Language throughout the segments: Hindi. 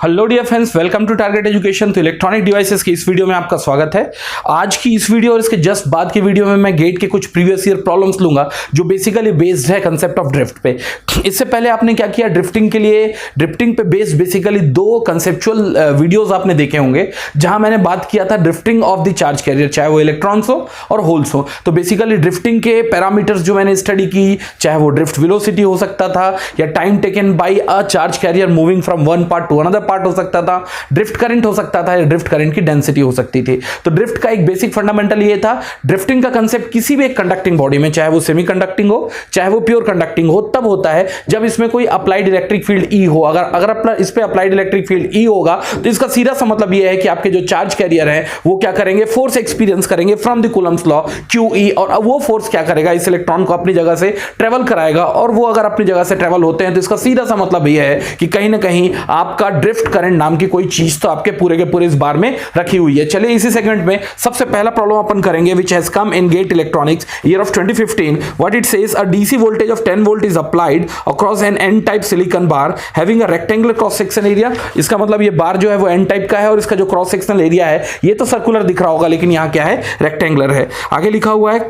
Hello dear friends, welcome to Target Education. तो इलेक्ट्रॉनिक डिवाइसेस की इस वीडियो में आपका स्वागत है। आज की इस वीडियो और इसके जस्ट बाद की वीडियो में मैं गेट के कुछ प्रीवियस ईयर प्रॉब्लम्स लूंगा जो बेसिकली बेस्ड है कंसेप्ट ऑफ ड्रिफ्ट पे। इससे पहले आपने क्या किया, ड्रिफ्टिंग के लिए ड्रिफ्टिंग पे बेस्ड बेसिकली दो कंसेप्चुअल वीडियोस आपने देखे होंगे जहां मैंने बात किया था drifting of the charge carrier, चाहे वो इलेक्ट्रॉन्स हो और होल्स हो। तो बेसिकली ड्रिफ्टिंग के पैरामीटर्स जो मैंने स्टडी की, चाहे वो ड्रिफ्ट वेलोसिटी हो सकता था या time taken bye a charge carrier moving from one part two another part हो सकता था, ड्रिफ्ट करंट हो सकता था या ड्रिफ्ट करंट की डेंसिटी हो सकती थी। तो ड्रिफ्ट का एक बेसिक फंडामेंटल ये था, ड्रिफ्टिंग का कंसेप्ट किसी भी एक कंडक्टिंग बॉडी में, चाहे वो सेमी कंडक्टिंग हो चाहे वो प्योर कंडक्टिंग हो, तब होता है जब इसमें कोई अप्लाइड इलेक्ट्रिक फील्ड ई हो। अगर अपना इस पे अप्लाइड इलेक्ट्रिक फील्ड ई होगा तो इसका सीधा सा मतलब ये है कि आपके जो चार्ज कैरियर है वो क्या करेंगे, फोर्स एक्सपीरियंस करेंगे from the Coulomb's law QE, और वो फोर्स क्या करेगा, इस इलेक्ट्रॉन को अपनी जगह से ट्रेवल कराएगा। और वो अगर अपनी जगह से ट्रेवल होते हैं तो इसका सीधा सा मतलब ये है कि कहीं ना कहीं आपका ड्रिफ्ट करंट नाम की कोई चीज तो आपके पूरे के पूरे इस बार में रखी हुई है। चलिए इसी सेगमेंट में सबसे पहला प्रॉब्लम अपन करेंगे which has come in GATE electronics year of 2015। What it says, a DC voltage of 10 volt is applied across an N type silicon bar having a rectangular cross section area. इसका मतलब ये बार जो है वो एन टाइप का है और इसका जो क्रॉस सेक्शनल एरिया है ये तो सर्कुलर दिख रहा होगा लेकिन यहां क्या है, रेक्टेंगुलर है। आगे लिखा हुआ है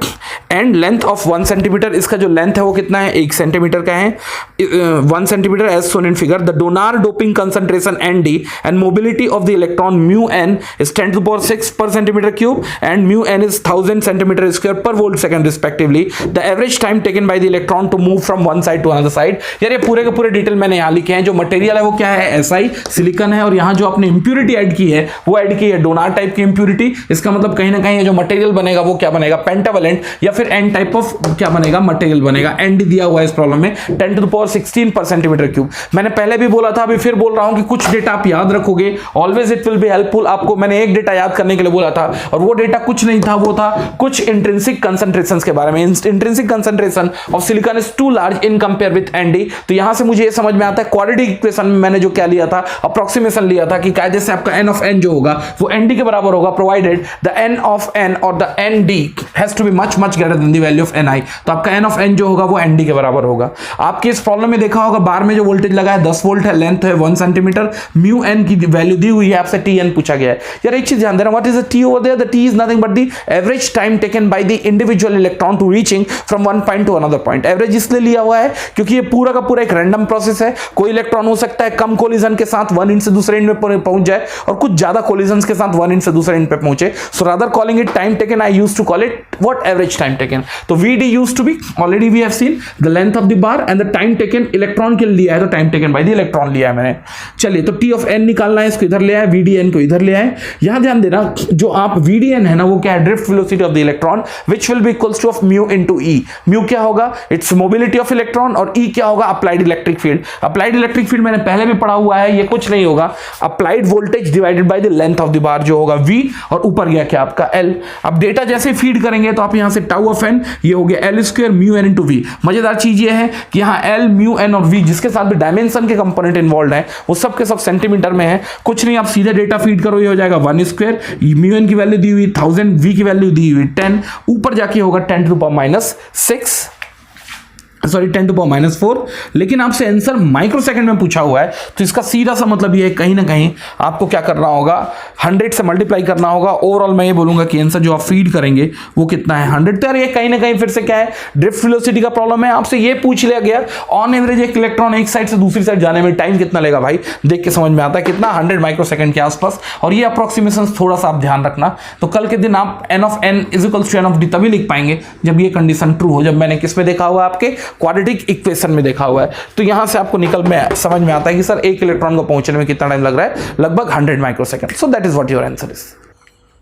एंड लेंथ ऑफ 1 सेंटीमीटर, इसका जो लेंथ है वो कितना है, 1 सेंटीमीटर का है, 1 centimetre as shown in figure. The donor doping concentration ND and mobility of the electron mu n is 10 to the power 6 per centimeter cube and mu n is 1000 centimeter square per volt second respectively. The average time taken by the electron to move from one side to another side। यार ये पूरे के पूरे डिटेल मैंने यहाँ लिखे हैं। जो मटेरियल है वो क्या है, SI सिलिकॉन है, और यहाँ जो आपने इंप्यूरिटी ऐड की है वो ऐड की है डोनार टाइप की इंप्यूरिटी। इसका मतलब कहीं ना कहीं जो मटेरियल बनेगा वो क्या बनेगा, पेंटावलेंट या फिर एन टाइप ऑफ क्या बनेगा, मटेरियल बनेगा। ND दिया हुआ है इस प्रॉब्लम में 10 to the power 16 per centimeter cube. मैंने पहले भी बोला था, अभी फिर बोल रहा हूं कि कुछ डेटा आप याद रखोगे, always it will be helpful. आपको मैंने एक डेटा याद करने के लिए बोला था और वो डेटा कुछ नहीं था, वो था कुछ इंट्रिंसिक कंसंट्रेशंस के बारे में। Intrinsic concentration of silicon is too large in compare with ND। तो यहां से मुझे ये समझ में आता है, क्वाड्रेटिक इक्वेशन में मैंने जो क्या लिया था, अप्रोक्सीमेशन लिया था कि कायदे से आपका n ऑफ n जो होगा वो ND के बराबर होगा, provided the n of n और the ND has to be much much greater than the value of Ni। तो आपका n ऑफ n जो होगा वो ND के बराबर होगा। आपके इस प्रॉब्लम में देखा होगा बार में जो वोल्टेज लगा है 10 वोल्ट है, लेंथ है 1 सेंटीमीटर, म्यू n की वैल्यू दी हुई है, आपसे Tn पूछा गया है। यार एक चीज ध्यान देना, what is the T over there, the T is nothing but the average time taken by the individual electron to reaching from one point to another point. Average इसलिए लिया हुआ है क्योंकि ये पूरा का पूरा एक रैंडम प्रोसेस है। कोई इलेक्ट्रॉन हो सकता है कम कोलिजन के साथ वन इंड से दूसरे इंड में पहुंच जाए और कुछ ज्यादा कोलिजन्स के साथ वन इंड से दूसरे इंड पे पहुंचे। So rather calling it time taken, I used to call it what, average time taken. तो VD used to be, already we have seen the length of the bar and the time taken electron के लिए लिया है, तो time taken by the electron लिया है मैंने। चलिए तो T ऑफ n निकालना है, इसको इधर ले आए, VDN को इधर ले आए। यहां ध्यान देना, जो आप VDN है ना वो क्या है, drift velocity of the electron which will be equals to of mu into E। Mu क्या होगा, इट्स मोबिलिटी ऑफ इलेक्ट्रॉन, और E क्या होगा, applied electric field. Applied electric field मैंने पहले भी पढ़ा हुआ है, ये कुछ नहीं होगा, applied voltage divided by the length of the बार जो होगा V, और ऊपर गया क्या आपका L। अब डेटा जैसे फीड करेंगे तो आप यहां से टाउ ऑफ n ये हो गया L square mu n into V। मजेदार चीज ये है कि यहां L म्यू n और V जिसके साथ भी डायमेंशन के कंपोनेंट इन्वॉल्व है वो सब के सब सेंटीमीटर में है। कुछ नहीं, आप सीधे डेटा फीड करो, ये हो जाएगा 1 स्क्वायर, म्यू n की वैल्यू दी हुई 1000, V की वैल्यू दी हुई 10, ऊपर जाके होगा 10 to the power -6, sorry 10 to power -4। लेकिन आपसे आंसर माइक्रोसेकंड में पूछा हुआ है तो इसका सीधा सा मतलब ये है कहीं ना कहीं आपको क्या करना होगा, 100 से मल्टीप्लाई करना होगा। ओवरऑल मैं ये बोलूंगा कि आंसर जो आप फीड करेंगे वो कितना है, 100। तो यार ये कहीं ना कहीं फिर से क्या है, ड्रिफ्ट वेलोसिटी का प्रॉब्लम है। आपसे ये पूछ लिया गया ऑन एवरेज एक इलेक्ट्रॉन एक साइड से दूसरी साइड जाने में टाइम कितना लेगा, भाई देख के समझ में आता है कितना, 100 माइक्रोसेकंड के आसपास। और ये अप्रोक्सीमेशन थोड़ा सा आप ध्यान रखना, तो कल के दिन आप n of n is equals to n of d तभी लिख पाएंगे जब ये कंडीशन ट्रू हो, जब मैंने किस में देखा हुआ आपके क्वाड्रेटिक इक्वेशन में देखा हुआ है। तो यहां से आपको निकल में समझ में आता है कि सर एक इलेक्ट्रॉन को पहुंचने में कितना टाइम लग रहा है, लगभग 100 microsecond. So that is what your answer is.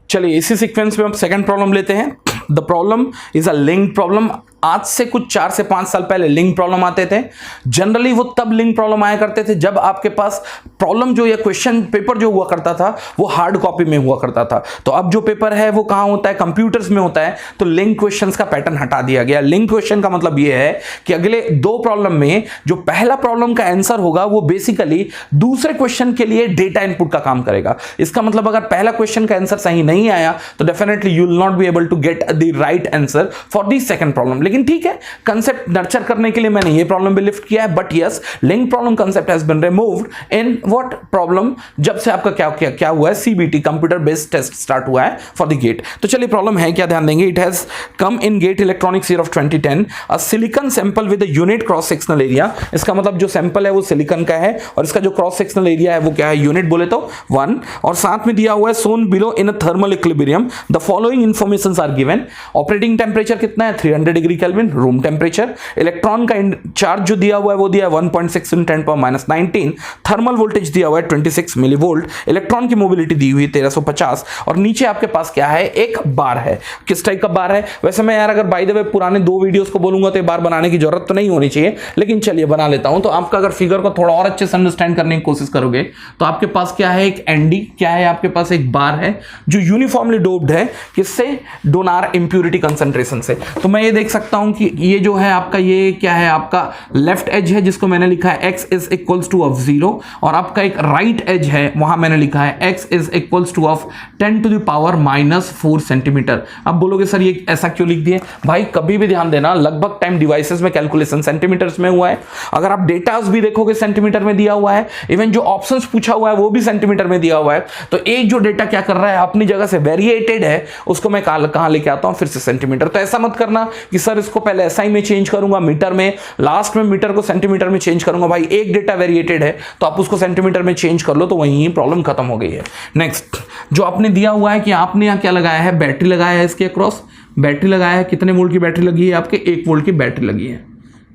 चलिए इसी सीक्वेंस में हम सेकंड प्रॉब्लम लेते हैं। The problem is a link problem. आज से कुछ 4 से 5 साल पहले लिंक प्रॉब्लम आते थे। जनरली वो तब लिंक प्रॉब्लम आया करते थे जब आपके पास प्रॉब्लम जो या क्वेश्चन पेपर जो हुआ करता था वो हार्ड कॉपी में हुआ करता था। तो अब जो पेपर है वो कहां होता है, कंप्यूटर्स में होता है। तो लिंक क्वेश्चंस का पैटर्न हटा दिया गया। लिंक क्वेश्चन का मतलब ये है कि अगले 2 प्रॉब्लम में जो पहला प्रॉब्लम का आंसर होगा वो बेसिकली दूसरे क्वेश्चन के लिए डेटा इनपुट का काम करेगा। इसका मतलब अगर पहला क्वेश्चन का आंसर सही नहीं आया तो definitely you will not be able to get the right answer for the second problem. लेकिन ठीक है, कंसेप्ट नर्चर करने के लिए मैंने ये प्रॉब्लम भी लिफ्ट किया है, but yes, link problem concept has been removed in what problem, जब से आपका क्या हुआ है, CBT computer based test start हुआ है फॉर द गेट। तो चलिए प्रॉब्लम है क्या, ध्यान देंगे। It has come in GATE electronics year of 2010 a silicon sample with a unit cross sectional area. इसका मतलब जो सैंपल है वो सिलिकॉन का है और इसका जो क्रॉस सेक्शनल एरिया है वो क्या है, यूनिट बोले तो 1, और साथ में दिया हुआ है shown below in a thermal equilibrium the following informations are given. Operating temperature कितना है, 300 degree kelvin room temperature. Electron का चार्ज जो दिया हुआ है वो दिया है 1.6 × 10⁻19। थर्मल वोल्टेज दिया हुआ है 26 मिलीवोल्ट। इलेक्ट्रॉन की मोबिलिटी दी हुई है 1350, और नीचे आपके पास क्या है, एक बार है। किस टाइप का बार है, वैसे मैं यार अगर बाय द वे पुराने 2 वीडियोस को बोलूंगा तो बार बनाने की जरूरत तो नहीं होनी चाहिए, लेकिन चलिए बना लेता हूं। तो आपका अगर फिगर को थोड़ा और अच्छे से अंडरस्टैंड करने की कोशिश करोगे तो आपके पास क्या है, एक एनडी, क्या है आपके पास, एक बार है जो यूनिफॉर्मली डोप्ड है, किससे, डोनार इंप्यूरिटी कंसंट्रेशन से। तो मैं ये देख सकता हूं कि ये जो है आपका, ये क्या है आपका लेफ्ट एज है जिसको मैंने लिखा है x is equals to of 0, और आपका एक राइट एज है वहां मैंने लिखा है x is equals to of 10⁻⁻4 centimetre. अब बोलोगे सर ये ऐसा क्यों लिख दिए, भाई कभी भी ध्यान देना, लगभग टाइम डिवाइसेस में कैलकुलेशन सेंटीमीटर्स में हुआ है। अगर आप डेटास भी देखोगे सेंटीमीटर में दिया हुआ है, इवन जो ऑप्शंस पूछा हुआ है वो भी सेंटीमीटर में दिया हुआ है। तो एक जो डेटा क्या कर रहा है, अपनी जगह से वेरिएटेड है, उसको मैं कहां लेके आता हूं, फिर से सेंटीमीटर। तो ऐसा मत करना कि सर इसको पहले एसआई में चेंज करूंगा, मीटर में, लास्ट में मीटर को सेंटीमीटर में चेंज करूंगा। भाई एक डेटा वेरिएटेड है तो आप उसको सेंटीमीटर में चेंज कर लो, तो वहीं प्रॉब्लम खत्म हो गई है। नेक्स्ट जो आपने दिया हुआ है कि आपने यहां क्या लगाया है, बैटरी लगाया है, इसके अक्रॉस बैटरी लगाया है। कितने वोल्ट की बैटरी लगी है आपके, 1 वोल्ट की बैटरी लगी है।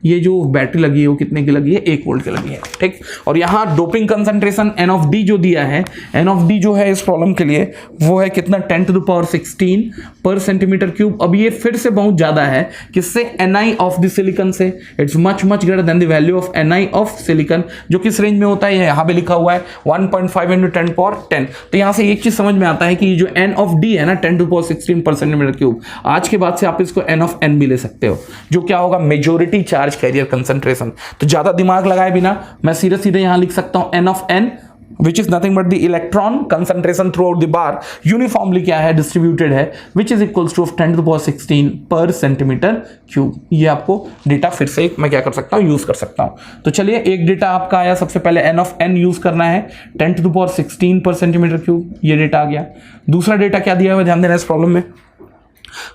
ये जो बैटरी लगी है वो कितने की लगी है, 1 वोल्ट की लगी है, ठीक। और यहाँ doping concentration N of D जो दिया है, एन ऑफ डी जो है इस प्रॉब्लम के लिए वो है कितना, 10⁻16 पर सेंटीमीटर क्यूब। अब ये फिर से बहुत ज्यादा है, किससे, Ni ऑफ द सिलिकॉन से। It's much greater than the value of Ni of silicon, जो किस रेंज में होता है, यहाँ पे लिखा हुआ है 1.5 × 10⁻10। तो यहाँ से एक चीज समझ में आता है कि जो एन ऑफ डी है ना, 10⁻16 पर सेंटीमीटर क्यूब, आज के बाद से आप इसको एन ऑफ एन भी ले सकते हो, जो क्या होगा, मेजोरिटी चार्ज कैरियर कंसंट्रेशन। तो ज्यादा दिमाग लगाए बिना मैं सीधे यहां लिख सकता हूं N of N, which is nothing but the electron concentration throughout the bar uniformly क्या है, डिस्ट्रीब्यूटेड है, which is equals to 10⁻16 पर सेंटीमीटर क्यूब। ये आपको डेटा फिर से मैं क्या कर सकता हूं, यूज कर सकता हूं। तो चलिए एक डेटा आपका आया, सबसे पहले एन ऑफ एन यूज करना है, 10⁻16 पर सेंटीमीटर क्यूब, ये डेटा आ गया। दूसरा डेटा क्या दिया हुआ है, ध्यान देना इस प्रॉब्लम में।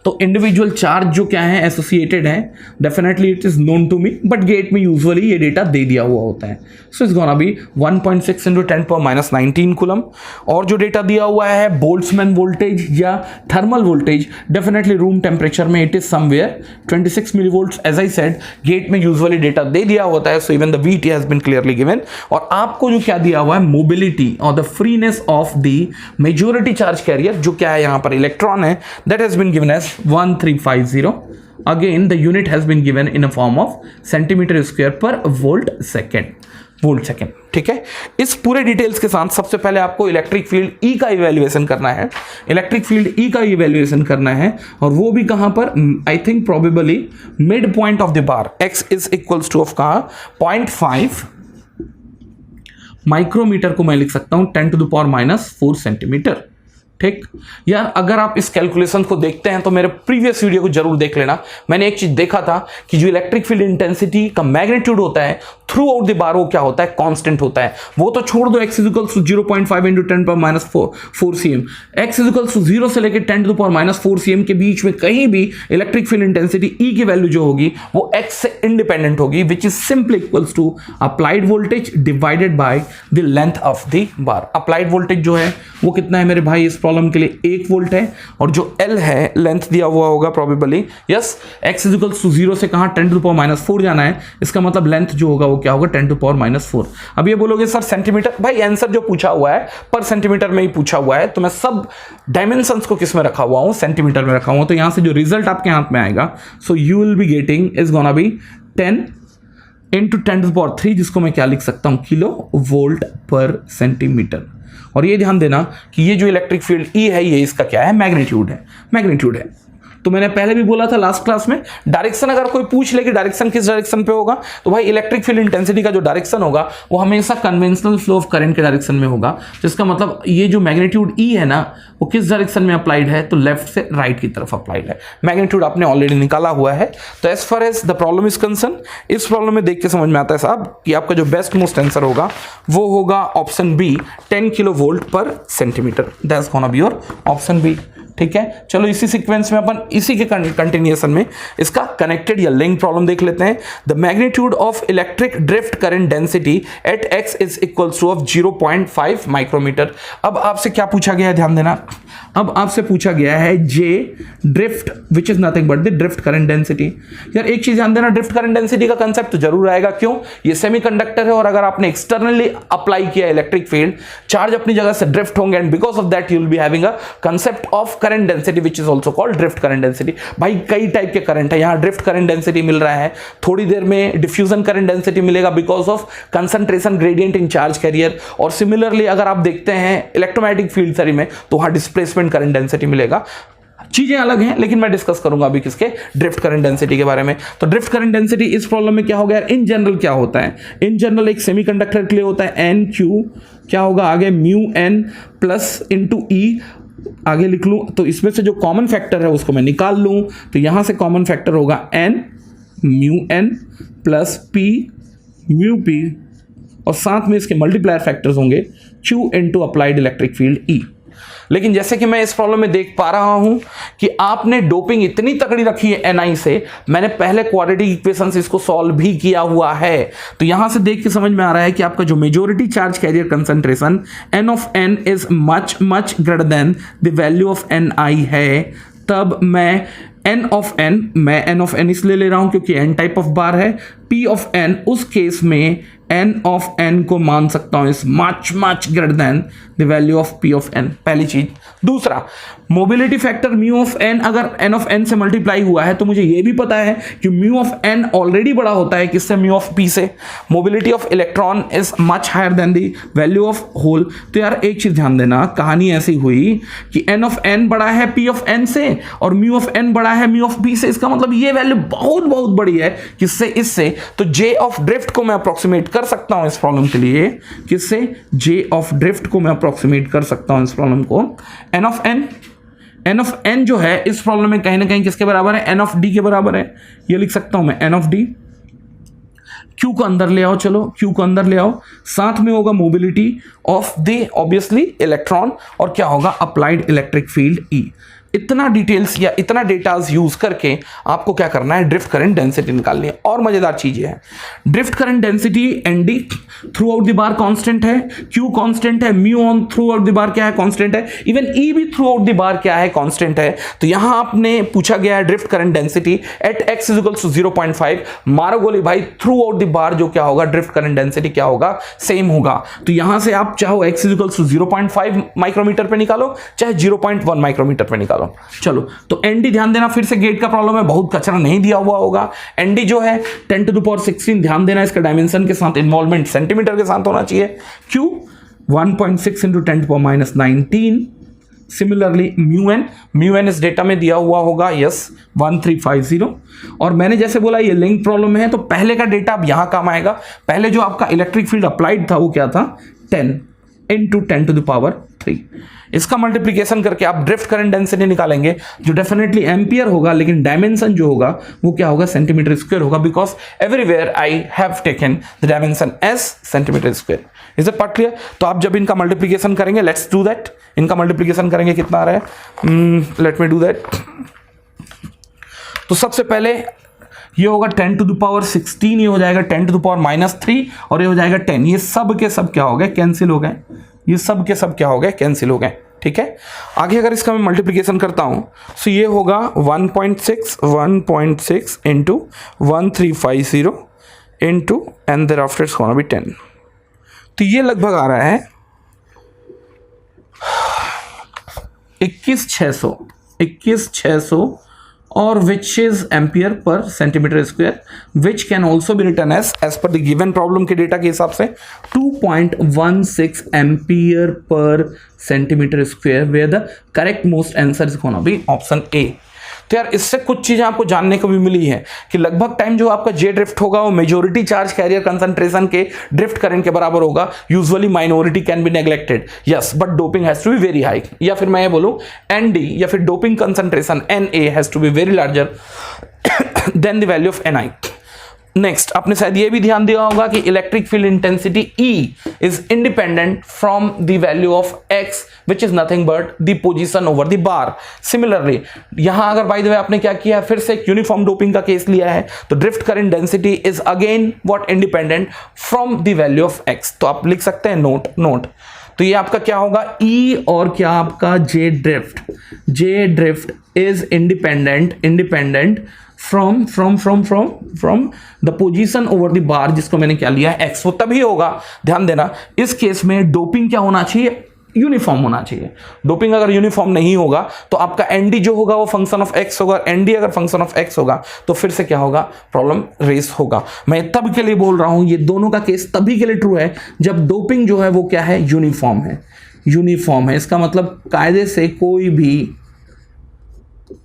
तो इंडिविजुअल चार्ज जो क्या है, एसोसिएटेड है, definitely it is known to me, but GATE में यूजुअली ये डेटा दे दिया हुआ होता है। So it's gonna be 1.6 × 10⁻19 coulomb. और जो डेटा दिया हुआ है बोल्ट्जमैन वोल्टेज या thermal voltage, definitely room temperature में it is somewhere 26 millivolts. As I said, GATE में यूजुअली डेटा दे दिया होता है, so even the VT has been clearly given. और आपको जो क्या दिया हुआ है, मोबिलिटी और the freeness of the majority charge carrier, जो क्या है यहाँ पर इलेक्ट्रॉन है, that has been given as 1350. Again the unit has been given in a form of centimeter square per volt second, ठीक है। इस पूरे डिटेल्स के साथ सबसे पहले आपको इलेक्ट्रिक फील्ड E का इवैल्यूएशन करना है, इलेक्ट्रिक फील्ड E का इवैल्यूएशन करना है, और वो भी कहां पर, I think probably mid point of the bar, x is equals to of कहां, 0.5 माइक्रोमीटर को मैं लिख सकता हूं 10⁻⁻4 सेंटीमीटर, ठीक। यार अगर आप इस कैलकुलेशन को देखते हैं तो मेरे प्रीवियस वीडियो को जरूर देख लेना। मैंने एक चीज देखा था कि जो इलेक्ट्रिक फील्ड इंटेंसिटी का मैग्नीट्यूड होता है थ्रू आउट द बार, वो क्या होता है, कांस्टेंट होता है। वो तो छोड़ दो, x equals to 0.5 × 10⁻4 cm, x equals to 0 से लेकर 10⁻4 cm के बीच में कहीं भी इलेक्ट्रिक फील्ड इंटेंसिटी E की वैल्यू जो होगी वो x से इंडिपेंडेंट होगी, which is simply equals to applied voltage divided by the length of the bar. Applied voltage जो है वो कितना है मेरे भाई, इस प्रॉब्लम के लिए 1 वोल्ट है, और जो L है लेंथ दिया हुआ होगा probably, yes, x equals to 0 से कहां, 10⁻4 जाना है, इसका मतलब लेंथ जो होगा वो क्या होगा, 10⁻4। अब ये बोलोगे सर सेंटीमीटर, भाई आंसर जो पूछा हुआ है पर सेंटीमीटर में ही पूछा हुआ है, तो मैं सब डायमेंशंस को किस में रखा हुआ हूं, सेंटीमीटर में रखा हुआ हूं। तो यहां से जो रिजल्ट आपके हाथ में आएगा, so you will be getting is gonna be 10 × 10⁻3, जिसको मैं क्या लिख सकता हूं, किलो वोल्ट पर सेंटीमीटर। और ये ध्यान देना कि ये जो इलेक्ट्रिक फील्ड E है, ये इसका क्या है, मैग्नीट्यूड है। तो मैंने पहले भी बोला था लास्ट क्लास में, डायरेक्शन अगर कोई पूछ ले कि डायरेक्शन किस डायरेक्शन पे होगा, तो भाई इलेक्ट्रिक फील्ड इंटेंसिटी का जो डायरेक्शन होगा वो हमेशा कन्वेंशनल फ्लो ऑफ करंट के डायरेक्शन में होगा, जिसका मतलब ये जो मैग्नीट्यूड ई है ना वो किस डायरेक्शन में अप्लाइड है, तो लेफ्ट से राइट की तरफ अप्लाइड है। मैग्नीट्यूड आपने ऑलरेडी निकाला हुआ है। तो as far as the problem is concerned, इस प्रॉब्लम में देख के समझ में आता है साहब कि आपका जो बेस्ट मोस्ट आंसर होगा वो होगा option B, 10 kilo volt per centimetre. That's gonna be your option B. ठीक है, चलो इसी सीक्वेंस में अपन इसी के कंटिन्यूएशन में इसका कनेक्टेड या लिंक प्रॉब्लम देख लेते हैं। The magnitude of electric drift current density at X is equals to of 0.5 micrometre. अब आपसे क्या पूछा गया है, ध्यान देना, अब आपसे पूछा गया है J drift which is nothing but the drift current density. यार एक चीज ध्यान देना, ड्रिफ्ट करंट डेंसिटी का कंसेप्ट तो जरूर आएगा, क्यों, ये सेमीकंडक्टर है और अगर आपने एक्सटर्नली अप्लाई किया इलेक्ट्रिक फील्ड, चार्ज अपनी जगह से ड्रिफ्ट होंगे and because of that you will be having a concept of current density which is also called drift current density. भाई कई टाइप के करंट है, यहां ड्रिफ्ट करंट डेंसिटी मिल रहा है, थोड़ी देर में डिफ्यूजन करंट डेंसिटी मिलेगा because of concentration gradient in charge carrier, और सिमिलरली अगर आप देखते हैं इलेक्ट्रोमैग्नेटिक फील्ड थ्योरी में तो वहां डिस्प्लेसमेंट करंट डेंसिटी मिलेगा। चीजें अलग हैं लेकिन मैं डिस्कस करूंगा अभी किसके, ड्रिफ्ट करंट डेंसिटी के बारे में। तो ड्रिफ्ट करंट डेंसिटी इस प्रॉब्लम में क्या हो गया, इन जनरल क्या होता है, इन जनरल एक सेमीकंडक्टर के लिए होता है एन क्यू, क्या होगा आगे म्यू एन प्लस इंटू ई, आगे लिख लूं तो इसमें से जो कॉमन फैक्टर है उसको मैं निकाल लूं, तो यहां से कॉमन फैक्टर होगा N mu N plus P mu P, और साथ में इसके मल्टीप्लायर फैक्टर्स होंगे Q into applied electric field E. लेकिन जैसे कि मैं इस प्रॉब्लम में देख पा रहा हूं कि आपने डोपिंग इतनी तकड़ी रखी है एनआई से, मैंने पहले क्वाड्रेटिक इक्वेशन से इसको सॉल्व भी किया हुआ है, तो यहां से देख के समझ में आ रहा है कि आपका जो majority charge carrier concentration N of N is much much greater than the value of N I है, तब मैं एन ऑफ एन इसलिए ले रहा हूं क्योंकि एन टाइप ऑफ बार है, पी ऑफ एन उस केस में एन ऑफ एन को मान सकता हूं is much much greater than the value of P of N, पहली चीज। दूसरा, mobility factor mu of N अगर एन ऑफ एन से मल्टीप्लाई हुआ है तो मुझे यह भी पता है कि म्यू ऑफ एन ऑलरेडी बड़ा होता है किससे, म्यू ऑफ पी से। Mobility of electron is much higher than the value of hole. तो यार एक चीज ध्यान देना, कहानी ऐसी हुई कि एन ऑफ एन बड़ा है पी ऑफ एन से और म्यू ऑफ एन बड़ा है म्यू ऑफ पी से, इसका मतलब ये वैल्यू बहुत बहुत बड़ी है किससे, इससे। तो जे ऑफ ड्रिफ्ट को मैं अप्रोक्सीमेट कर सकता हूं इस प्रॉब्लम के लिए, किससे, जे ऑफ ड्रिफ्ट को मैं अप्रोक्सीमेट कर सकता हूं इस प्रॉब्लम को N of N. N of N जो है इस प्रॉब्लम में कहीं ना कहीं किसके बराबर है, एन ऑफ डी के बराबर है, ये लिख सकता हूं मैं एन ऑफ डी। क्यू को अंदर ले आओ, चलो क्यू को अंदर ले आओ, साथ में होगा mobility of the obviously electron और क्या होगा अप्लाइड इलेक्ट्रिक फील्ड ई। इतना डिटेल्स या इतना डेटाज यूज करके आपको क्या करना है, ड्रिफ्ट करंट डेंसिटी निकालनी है। और मजेदार चीज है, drift current density N D throughout the bar constant है, क्यू कांस्टेंट है, mu on throughout the bar क्या है, कांस्टेंट है, इवन ई भी थ्रू आउट द बार क्या है, कांस्टेंट है। तो यहां आपने पूछा गया है drift current density at X is equals to 0.5, मारो गोली भाई थ्रू आउट द बार जो क्या होगा ड्रिफ्ट करंट डेंसिटी क्या होगा, सेम होगा। तो यहां से आप चाहो X is equals to 0.5 micrometre पे निकालो, चाहे 0.1 माइक्रोमीटर पे निकालो। चलो तो एनडी ध्यान देना, फिर से गेट का प्रॉब्लम है, बहुत कचरा नहीं दिया हुआ होगा। एनडी जो है 10 टू द पावर 16, ध्यान देना इसका डायमेंशन के साथ इन्वॉल्वमेंट सेंटीमीटर के साथ होना चाहिए। Q 1.6 into 10 to power minus 19। Similarly mu N इस डेटा में दिया हुआ होगा, यस 1350। और मैंने जैसे बोला ये लिंक प्रॉब्लम है तो पहले का डेटा अब यहां काम आएगा। पहले जो आपका इलेक्ट्रिक फील्ड अप्लाइड था वो क्या था, 10 इंटू 10 टू द पावर 3। इसका मल्टीप्लीकेशन करके आप ड्रिफ्ट करंट डेंसिटी निकालेंगे जो डेफिनेटली एम्पियर होगा, लेकिन डायमेंशन जो होगा वो क्या होगा, सेंटीमीटर स्क्वायर होगा, because everywhere I have taken the dimension as centimetre square. Is it part clear? तो आप जब इनका मल्टीप्लीकेशन करेंगे, लेट्स डू दैट। इनका मल्टीप्लीकेशन करेंगे कितना आ रहा है, लेट मी डू दैट। तो सबसे पहले ये होगा 10 टू द पावर 16, ये हो जाएगा 10 टू द पावर माइनस 3 और ये हो जाएगा 10। ये सब के सब क्या हो गए, कैंसिल हो गए, ये सब के सब क्या हो गए, कैंसिल हो गए। ठीक है, आगे अगर इसका मैं मल्टीप्लिकेशन करता हूं तो ये होगा 1.6 into 1350 into and thereafter it's gonna be 10। तो ये लगभग आ रहा है 21,600 और which is ampere per centimeter square, which can also be written as per the given problem के डेटा के हिसाब से 2.16 ampere per centimeter square, where the correct most answer is gonna be option A। तो यार इससे कुछ चीजें आपको जानने को भी मिली है कि लगभग टाइम जो आपका जे ड्रिफ्ट होगा वो मेजोरिटी चार्ज कैरियर कंसंट्रेशन के ड्रिफ्ट करंट के बराबर होगा। Usually minority can be neglected, yes, but doping has to be very high, या फिर मैं ये बोलूं एनडी या फिर doping concentration NA has to be very larger than the value of NI. Next, आपने शायद ये भी ध्यान दिया होगा कि electric field intensity E is independent from the value of X which is nothing but the position over the bar. Similarly यहां अगर बाय द वे आपने क्या किया है, फिर से एक यूनिफॉर्म डोपिंग का केस लिया है, तो drift current density is again what independent from the value of X। तो आप लिख सकते हैं नोट। तो ये आपका क्या होगा, E और क्या आपका J drift is independent from the position over the bar, जिसको मैंने क्या लिया है X। वो तभी होगा, ध्यान देना, इस केस में डोपिंग क्या होना चाहिए, यूनिफॉर्म होना चाहिए। डोपिंग अगर यूनिफॉर्म नहीं होगा तो आपका एनडी जो होगा वो फंक्शन ऑफ X होगा, एनडी अगर फंक्शन ऑफ X होगा तो फिर से क्या होगा, प्रॉब्लम रेस होगा। मैं तब के लिए बोल रहा हूं, ये दोनों का केस तभी के लिए ट्रू है जब डोपिंग जो है वो क्या है, यूनिफॉर्म है। इसका मतलब कायदे से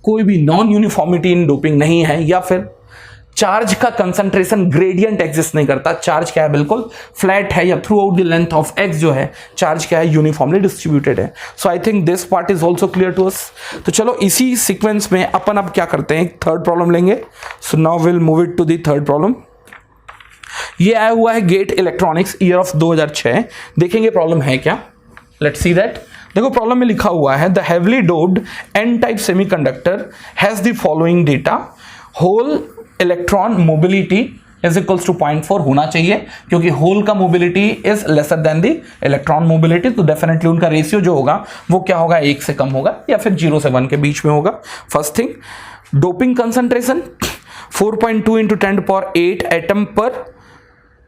कोई भी नॉन यूनिफॉर्मिटी इन डोपिंग नहीं है, या फिर चार्ज का कंसंट्रेशन ग्रेडियंट एग्जिस्ट नहीं करता। चार्ज क्या है, बिल्कुल फ्लैट है, या throughout the length of X जो है चार्ज क्या है, यूनिफॉर्मली डिस्ट्रीब्यूटेड है। So I think this part is also clear to us. तो चलो इसी सीक्वेंस में अपन अब क्या करते हैं, एक थर्ड प्रॉब्लम लेंगे। So now will move it to the third problem. ये आया हुआ है गेट इलेक्ट्रॉनिक्स ईयर ऑफ 2006। देखेंगे प्रॉब्लम है क्या, लेट्स सी दैट। देखो प्रॉब्लम में लिखा हुआ है the heavily doped N type semiconductor has the following data, hole electron mobility is equals to 0.4 होना चाहिए, क्योंकि होल का mobility is lesser than the electron mobility, तो डेफिनेटली उनका रेशियो जो होगा वो क्या होगा, 1 से कम होगा, या फिर 0 से 1 के बीच में होगा। First thing, doping concentration 4.2 into 10⁸ atom पर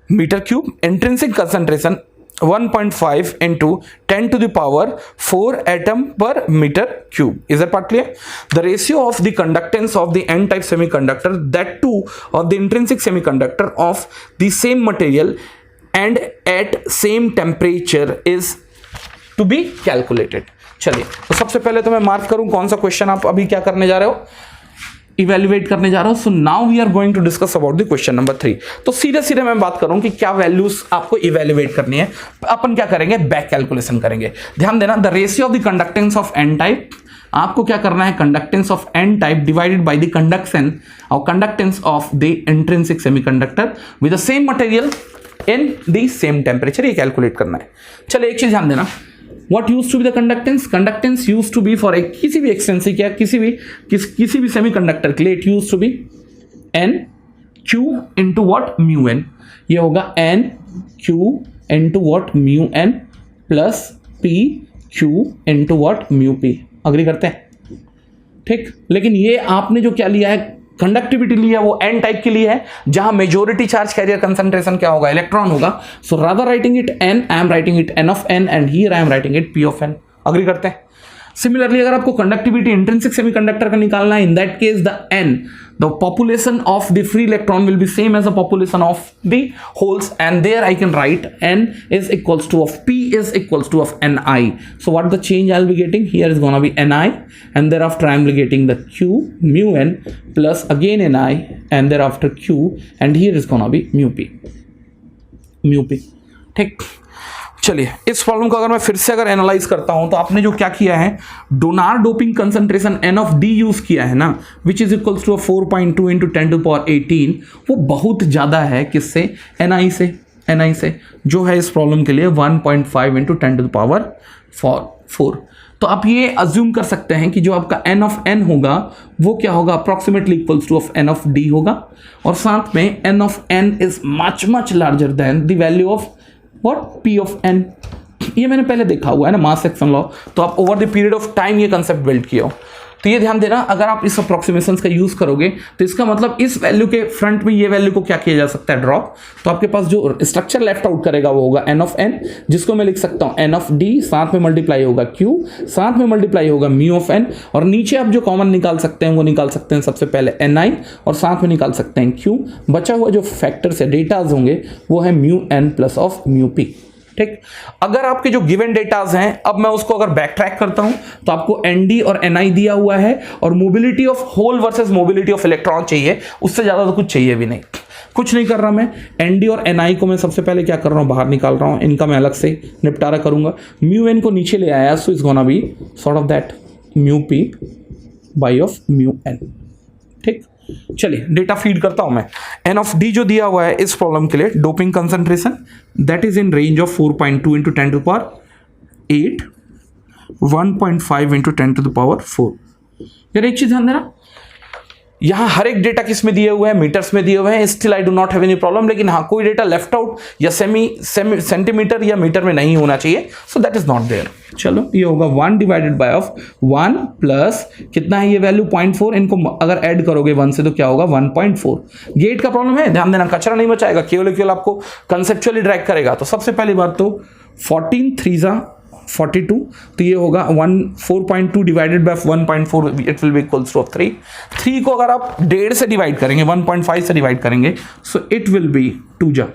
metre cube, intrinsic concentration 1.5 into 10⁴ atom per meter cube. Is that part clear? The ratio of the conductance of the n-type semiconductor, that too of the intrinsic semiconductor of the same material and at same temperature is to be calculated. चलिए, तो सबसे पहले तो मैं मार्क करूं कौन सा क्वेश्चन आप अभी क्या करने जा रहे हो, इवेल्युएट करने जा रहा हूं। So now we are going to discuss about the question number 3। तो सीधे मैं बात करूं कि क्या वैल्यूज आपको इवेल्युएट करनी है। अपन क्या करेंगे, बैक कैलकुलेशन करेंगे। ध्यान देना, the ratio of the conductance of N type, आपको क्या करना है, conductance of N type divided by the conduction और conductance of the intrinsic semiconductor with the same material in the same temperature, ये कैलकुलेट करना है। चलिए एक चीज ध्यान देना, What used to be the conductance? Conductance used to be for a किसी भी एक्सटेंसिव क्या किसी भी सेमीकंडक्टर के लिए it used to be n q into what mu n, ये होगा n q into what mu n plus p q into what mu p। Agree करते हैं, ठीक। लेकिन ये आपने जो क्या लिया है, कंडक्टिविटी लिया, वो एन टाइप के लिए है, जहां मेजोरिटी चार्ज कैरियर कंसंट्रेशन क्या होगा, इलेक्ट्रॉन होगा। So rather writing it N, I am writing it N of N and here I am writing it P of N. Agree करते हैं। सिमिलरली अगर आपको कंडक्टिविटी इंट्रिंसिक सेमीकंडक्टर का निकालना है, in that case the population of the free electron will be same as the population of the holes, and there I can write n is equals to of p is equals to of ni. So what the change I'll be getting here is gonna be ni, and thereafter I'm getting the q mu n plus again ni, and thereafter q, and here is gonna be mu p, ठीक। चलिए इस प्रॉब्लम को अगर मैं फिर से एनालाइज करता हूं, तो आपने जो क्या किया है, donor doping concentration N of D use किया है ना, which is equals to 4.2 into 10⁻18, वो बहुत ज्यादा है किससे, एनआई से, जो है इस प्रॉब्लम के लिए 1.5 into 10⁴। तो आप ये अज्यूम कर सकते हैं कि जो आपका एन ऑफ एन होगा वो क्या होगा, approximately equals to of N of D होगा, और साथ में N of N is much larger than the value of What P of n। ये मैंने पहले देखा हुआ है ना, मास सेक्शन लॉ, तो आप over the period of time ये कंसेप्ट बिल्ड किया हो। तो ये ध्यान देना, अगर आप इस अप्रोक्सीमेशंस का यूज करोगे तो इसका मतलब इस वैल्यू के फ्रंट में ये वैल्यू को क्या किया जा सकता है, ड्रॉप। तो आपके पास जो स्ट्रक्चर लेफ्ट आउट करेगा वो होगा एन ऑफ एन, जिसको मैं लिख सकता हूँ एन ऑफ डी, साथ में मल्टीप्लाई होगा क्यू, साथ में मल्टीप्लाई होगा म्यू ऑफ एन, और नीचे आप जो कॉमन निकाल सकते हैं वो निकाल सकते हैं सबसे पहले एन आई, और साथ में निकाल सकते हैं क्यू। बचा हुआ जो फैक्टर्स है, डेटाज होंगे, वो है mu N plus of mu P, ठीक। अगर आपके जो गिवन डेटाज हैं, अब मैं उसको अगर बैक ट्रैक करता हूं तो आपको एनडी और एनआई दिया हुआ है और mobility of hole versus mobility of electron चाहिए, उससे ज्यादा तो कुछ चाहिए भी नहीं। कुछ नहीं कर रहा मैं, एनडी और एनआई को मैं सबसे पहले क्या कर रहा हूं, बाहर निकाल रहा हूं, इनका मैं अलग से निपटारा करूंगा। म्यू एन को नीचे ले आया, so is gonna be sort of that mu P by of mu N. ठीक, चलिए डेटा फीड करता हूं मैं। एन ऑफ डी जो दिया हुआ है इस प्रॉब्लम के लिए, doping concentration that is in range of 4.2 into 10 to power 8, 1.5 into 10 to the power 4। यार एक चीज ध्यान देना, यहां हर एक डेटा किस में दिए हुए हैं, मीटर्स में दिए हुए हैं, still I do not have any problem. लेकिन हाँ, कोई डेटा लेफ्ट आउट या सेंटीमीटर या मीटर में नहीं होना चाहिए, so that is not there. चलो ये होगा 1 डिवाइडेड बाय ऑफ 1 प्लस कितना है ये वैल्यू 0.4, इनको अगर ऐड करोगे 1 से तो क्या होगा 1.4। गेट का प्रॉब्लम है, ध्यान देना, कचरा नहीं बचाएगा, केवल आपको कंसेप्चुअली ड्रैग करेगा। तो सबसे पहली बात तो 14 3 42, तो ये होगा 4.2 divided by 1.4, it will be equals to 3। 3 को अगर आप 1.5 से डिवाइड करेंगे, 1.5 से डिवाइड करेंगे, सो इट विल बी 2 जा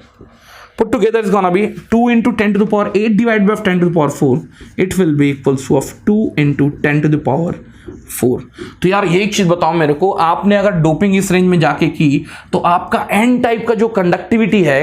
put together is gonna be 2 into 10 to the power 8 divided by 10 to the power 4, it will be equals to of 2 into 10 to the power 4। तो यार ये एक चीज बताओ मेरे को, आपने अगर डोपिंग इस रेंज में जाके की तो आपका एन टाइप का जो कंडक्टिविटी है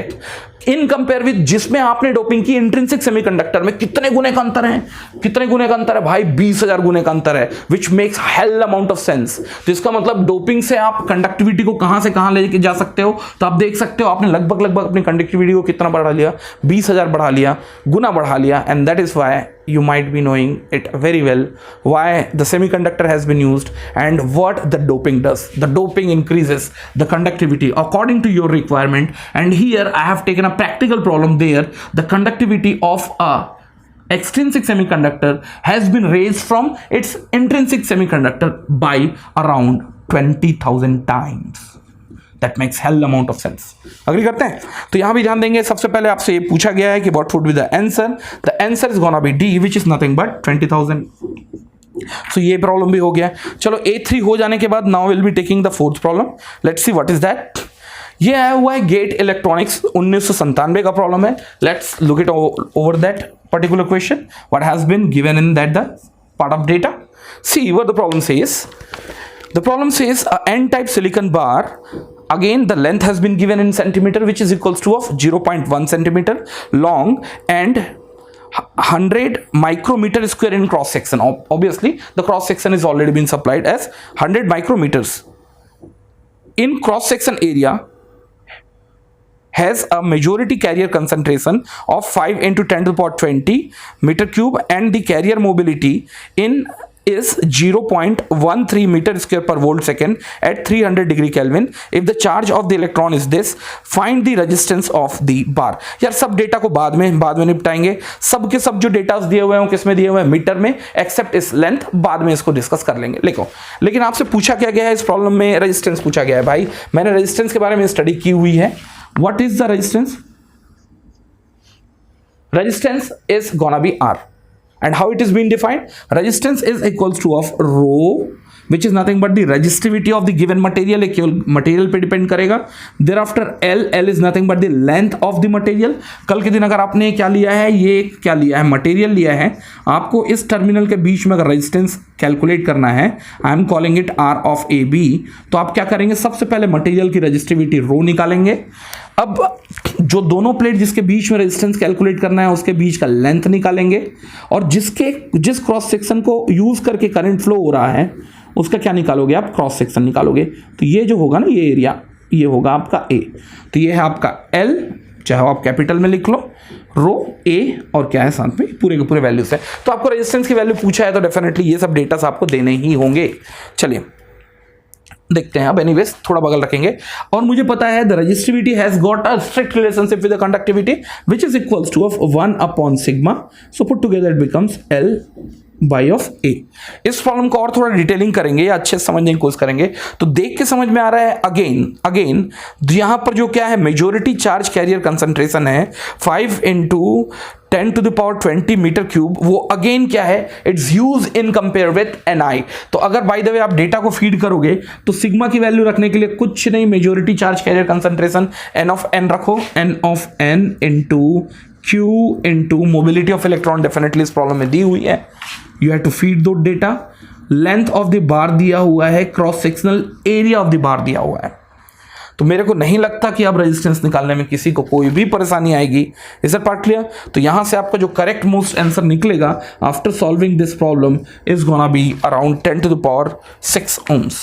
इन कंपेयर विद जिसमें आपने डोपिंग की इंट्रिंसिक सेमीकंडक्टर में कितने गुने का अंतर है, कितने गुने का अंतर है भाई, 20,000 गुने का अंतर है, which makes hello amount of sense. तो इसका मतलब डोपिंग से आप कंडक्टिविटी को कहां से कहां लेके जा सकते हो, तो आप देख सकते हो आपने लगभग अपनी कंडक्टिविटी को कितना बढ़ा लिया, 20,000 बढ़ा लिया, गुना बढ़ा लिया। And that is why you might be knowing it very well why the semiconductor has been used and what the doping does. The doping increases the conductivity according to your requirement, and here I have taken a practical problem there. The conductivity of a extrinsic semiconductor has been raised from its intrinsic semiconductor by around 20,000 times. That makes hell amount of sense. Agree करते हैं? तो यहां भी ध्यान देंगे, सबसे पहले आपसे ये पूछा गया है कि what would be the answer. The answer is gonna be D, which is nothing but 20,000. So ये प्रॉब्लम भी हो गया। चलो A3 हो जाने के बाद now we'll be taking the fourth problem. Let's see what is that. ये आया हुआ है गेट इलेक्ट्रॉनिक्स 1997 का प्रॉब्लम है। Let's look it over that particular question. What has been given in that the part of data. See what the problem says. The problem says a N-type silicon bar. Again, the length has been given in centimeter, which is equals to of 0.1 centimeter long and 100 micrometer square in cross section. Obviously, the cross section is already been supplied as 100 micrometers. In cross section area has a majority carrier concentration of 5 into 10 to the power 20 meter cube, and the carrier mobility in is 0.13 meter square per volt second at 300 degree Kelvin. If the charge of the electron is this, find the resistance of the bar. यार सब डेटा को बाद में निपटाएंगे। सब के सब जो डेटा दिए हुए हैं किस में दिए हुए हैं, मीटर में, एक्सेप्ट इस लेंथ, बाद में इसको डिस्कस कर लेंगे। लिखो, लेकिन आपसे पूछा क्या गया है इस प्रॉब्लम में, रेजिस्टेंस पूछा गया है। भाई मैंने रेजिस्टेंस के बारे में स्टडी की हुई है। What is the resistance? Resistance is gonna B R. And how it is being defined? Resistance is equals to of rho, which is nothing but the resistivity of the given material. एक केवल मटेरियल पे डिपेंड करेगा। Thereafter L is nothing but the length of the material. कल के दिन अगर आपने क्या लिया है, ये क्या लिया है, मटेरियल लिया है, आपको इस टर्मिनल के बीच में अगर रेजिस्टेंस कैलकुलेट करना है, I am calling it R of AB, तो आप क्या करेंगे, सबसे पहले मटेरियल की रेजिस्टिविटी रो निकालेंगे। अब जो दोनों प्लेट जिसके बीच में रेजिस्टेंस कैलकुलेट करना है उसके बीच का लेंथ निकालेंगे, और जिस क्रॉस सेक्शन को यूज करके करंट फ्लो हो रहा है उसका क्या निकालोगे आप, क्रॉस सेक्शन निकालोगे। तो ये जो होगा ना, ये एरिया, ये होगा आपका A। तो ये है आपका L, चाहे आप कैपिटल में लिख लो, रो A, और क्या है साथ में पूरे के पूरे वैल्यूज है। तो आपको रेजिस्टेंस की वैल्यू पूछा है तो डेफिनेटली ये सब डेटा आपको देने ही होंगे। चलिए देखते हैं। अब एनीवेज थोड़ा बगल रखेंगे, और मुझे पता है the resistivity has got a strict relationship with the conductivity which is equals to of 1 upon sigma, so put together it becomes L by of A। इस प्रॉब्लम को और थोड़ा डिटेलिंग करेंगे या अच्छे से समझने की कोशिश करेंगे तो देख के समझ में आ रहा है। अगेन यहां पर जो क्या है, मेजोरिटी चार्ज कैरियर कंसंट्रेशन है 5 into 10 to the power 20 metre cube, वो अगेन क्या है, it's use in compare with Ni। तो अगर बाय द वे आप डेटा को फीड करोगे तो सिग्मा की वैल्यू रखने के लिए कुछ नहीं, majority charge carrier concentration N of N रखो, N of N into Q into mobility of electron, definitely इस प्रॉब्लम में दी हुई है. You have to feed दो data. Length of the bar दिया हुआ है, cross sectional area of the bar दिया हुआ है. तो मेरे को नहीं लगता कि अब रेजिस्टेंस निकालने में किसी को कोई भी परेशानी आएगी. Is that part clear? तो यहां से आपका जो करेक्ट मोस्ट आंसर निकलेगा after solving this problem is gonna be around 10 to the power 6 ohms.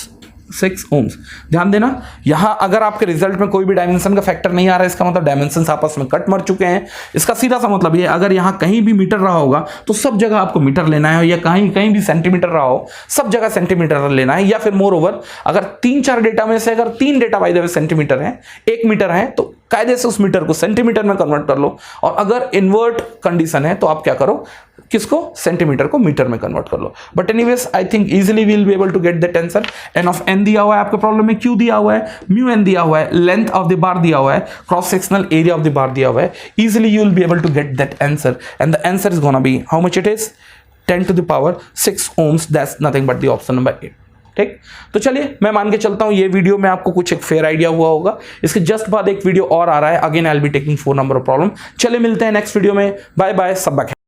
6 ohms. ध्यान देना, यहां अगर आपके रिजल्ट में कोई भी डायमेंशन का फैक्टर नहीं आ रहा है, इसका मतलब डायमेंशन आपस में कट मर चुके हैं. इसका सीधा सा मतलब ये, अगर यहां कहीं भी मीटर रहा होगा तो सब जगह आपको मीटर लेना है, या कहीं कहीं भी सेंटीमीटर रहा हो सब जगह सेंटीमीटर लेना है. या फिर मोर ओवर, अगर 3-4 डेटा में से अगर 3 data by the way centimetre है, 1 मीटर है, तो कायदे से उस मीटर को सेंटीमीटर में कन्वर्ट कर लो. और अगर इन्वर्ट कंडीशन है तो आप क्या करो, किसको, सेंटीमीटर को मीटर में कन्वर्ट कर लो. But anyways I think easily we will be able to get that answer. N of N दिया हुआ है आपके प्रॉब्लम में, क्यू दिया हुआ है, म्यू एन दिया हुआ है, लेंथ ऑफ द बार दिया हुआ है, cross sectional area of the bar दिया हुआ है. Easily you will be able to get that answer, and the answer is gonna be how much it is 10 to the power 6 ohms. That's nothing but the option number 8. ठीक, तो चलिए मैं मान के चलता हूं ये वीडियो में आपको कुछ एक फेयर आइडिया हुआ होगा. इसके जस्ट बाद एक वीडियो और आ रहा है, again I will be taking 4 number of problem. चलिए मिलते हैं नेक्स्ट वीडियो में. बाय बाय, सब बाय.